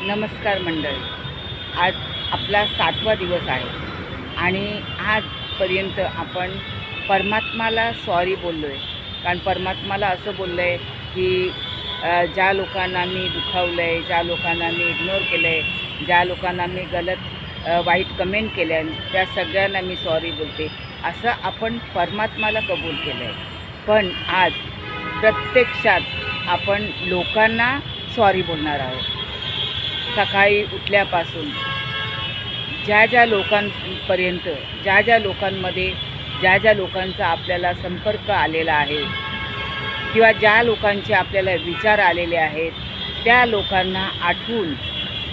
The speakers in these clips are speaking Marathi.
नमस्कार मंडळी. आज आपला 7वा दिवस आहे आणि आजपर्यंत आपण परमात्माला सॉरी बोललो आहे. कारण परमात्माला असं बोललं आहे की ज्या लोकांना मी दुखावलं आहे, ज्या लोकांना मी इग्नोर केलं आहे, ज्या लोकांना मी वाईट कमेंट केल्या, त्या सगळ्यांना मी सॉरी बोलते, असं आपण परमात्माला कबूल केलं आहे. पण आज प्रत्यक्षात आपण लोकांना सॉरी बोलणार आहोत. सकाळी उठल्यापासून ज्या लोकांपर्यंत, ज्या लोकांमध्ये, ज्या लोकांचा आपल्याला संपर्क आलेला आहे किंवा ज्या लोकांचे आपल्याला विचार आलेले आहेत, त्या लोकांना आठवून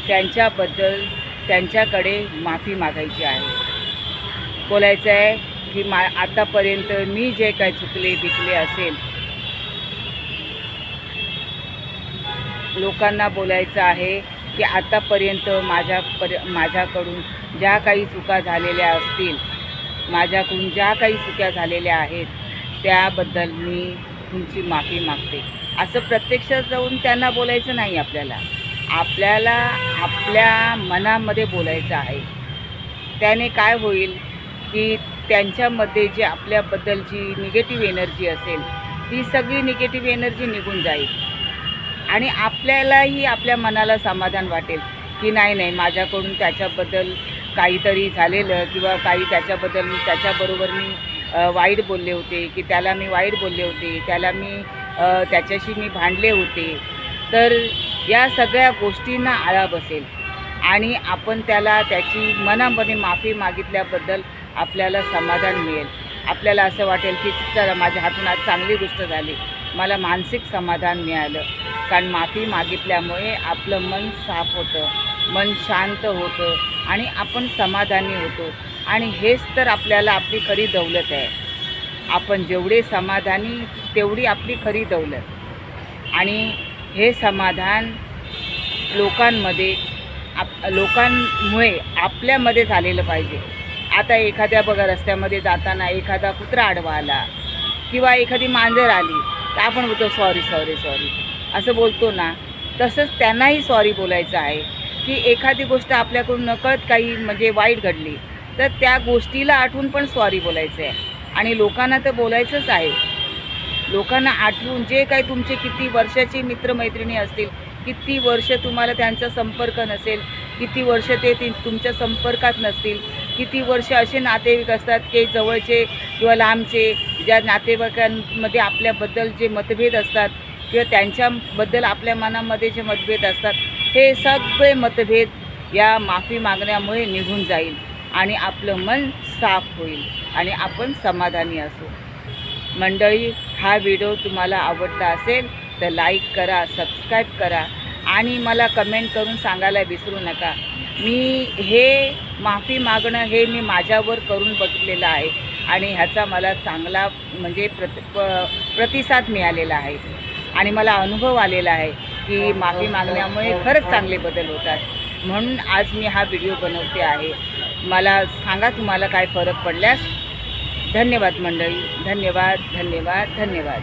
त्यांच्याबद्दल त्यांच्याकडे माफी मागायची आहे. बोलायचं आहे की आतापर्यंत मी जे काही चुकले बिकले असेल, लोकांना बोलायचं आहे की आतापर्यंत माझ्याकडून ज्या काही चुका झालेल्या असतील, माझ्याकडून ज्या काही चुका झालेल्या आहेत, त्याबद्दल मी तुमची माफी मागते. असं प्रत्यक्षात जाऊन त्यांना बोलायचं नाही. आपल्याला आपल्या मनामध्ये बोलायचं आहे. त्याने काय होईल की त्यांच्यामध्ये जे आपल्याबद्दलची निगेटिव्ह एनर्जी असेल, ती सगळी निगेटिव्ह एनर्जी निघून जाईल आणि आपल्यालाही आपल्या मनाला समाधान वाटेल की नाही, माझ्याकडून त्याच्याबद्दल काहीतरी झालेलं किंवा त्याच्याबरोबर मी वाईट बोलले होते, की त्याला मी वाईट बोलले होते, त्याच्याशी मी भांडले होते. तर या सगळ्या गोष्टींना आळा बसेल आणि आपण त्याची मनामध्ये माफी मागितल्याबद्दल आपल्याला समाधान मिळेल. आपल्याला असं वाटेल की चला, माझ्या हातून आज चांगली गोष्ट झाली, मला मानसिक समाधान मिळालं. कारण माफी मागितल्यामुळे आपलं मन साफ होतं, मन शांत होतं आणि आपण समाधानी होतो. आणि हेच तर आपल्याला आपली खरी दौलत आहे. आपण जेवढे समाधानी, तेवढी आपली खरी दौलत. आणि हे समाधान लोकांमुळे आपल्यामध्ये झालेलं पाहिजे. आता एखाद्या रस्त्यामध्ये जाताना एखादा कुत्रा आडवा आला किंवा एखादी मांजर आली तर आपण बोलतो सॉरी सॉरी सॉरी असं बोलतो ना. तसंच त्यांनाही सॉरी बोलायचं आहे की एखादी गोष्ट आपल्याकडून नकळत काही वाईट घडली तर त्या गोष्टीला आठवून पण सॉरी बोलायचं आहे. आणि लोकांना तर बोलायचंच आहे. लोकांना आठवून, जे काही तुमचे किती वर्षाचे मित्रमैत्रिणी असतील, किती वर्ष तुम्हाला त्यांचा संपर्क नसेल, किती वर्ष ते तुमच्या संपर्कात नसतील, किती वर्ष असे नातेवाईक असतात की जवळचे किंवा लांबचे, ज्या नातेवाईकांमध्ये आपल्याबद्दल जे मतभेद असतात किंवा त्यांच्याबद्दल आपल्या मनामध्ये जे मतभेद असतात, हे सगळे मतभेद या माफी मागण्यामुळे निघून जाईल आणि आपलं मन साफ होईल आणि आपण समाधानी असू. मंडळी, हा व्हिडिओ तुम्हाला आवडला असेल तर लाईक करा, सबस्क्राईब करा आणि मला कमेंट करून सांगायला विसरू नका. मी हे माफी मागणं हे मी माझ्यावर करून बघितलेलं आहे आणि ह्याचा मला चांगला प्रतिसाद मिळालेला आहे आणि मला अनुभव आलेला आहे की माफी मागण्यामुळे खरंच चांगले बदल होतात. म्हणून आज मी हा व्हिडिओ बनवते आहे. मला सांगा तुम्हाला काय फरक पडल्यास. धन्यवाद मंडळी. धन्यवाद धन्यवाद धन्यवाद.